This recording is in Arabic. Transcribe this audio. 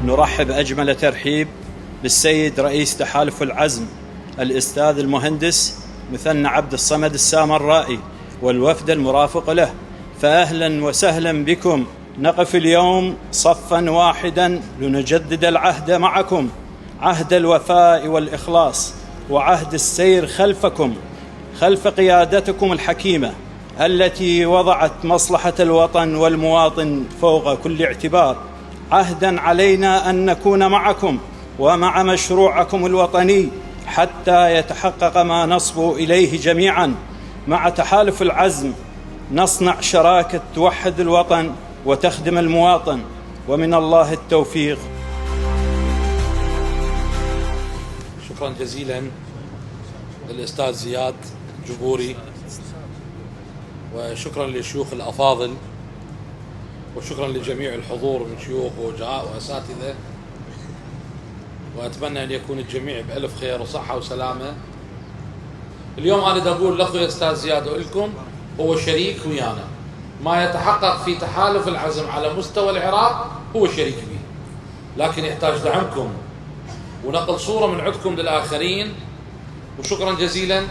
نرحب أجمل ترحيب بالسيد رئيس تحالف العزم الأستاذ المهندس مثنى عبد الصمد السامرائي والوفد المرافق له، فأهلا وسهلا بكم. نقف اليوم صفا واحدا لنجدد العهد معكم، عهد الوفاء والإخلاص، وعهد السير خلفكم، خلف قيادتكم الحكيمة التي وضعت مصلحة الوطن والمواطن فوق كل اعتبار. عهدا علينا أن نكون معكم ومع مشروعكم الوطني حتى يتحقق ما نصبو إليه جميعا. مع تحالف العزم نصنع شراكة توحد الوطن وتخدم المواطن، ومن الله التوفيق. شكرا جزيلا للأستاذ زياد جبوري، وشكرا للشيوخ الأفاضل، وشكرا لجميع الحضور من شيوخ ووجهاء وأساتذة، وأتمنى أن يكون الجميع بألف خير وصحة وسلامة. اليوم أنا أقول لأخوي أستاذ زياد لكم هو شريك ويانا، ما يتحقق في تحالف العزم على مستوى العراق هو شريك به، لكن يحتاج دعمكم ونقل صورة من عندكم للآخرين. وشكرا جزيلا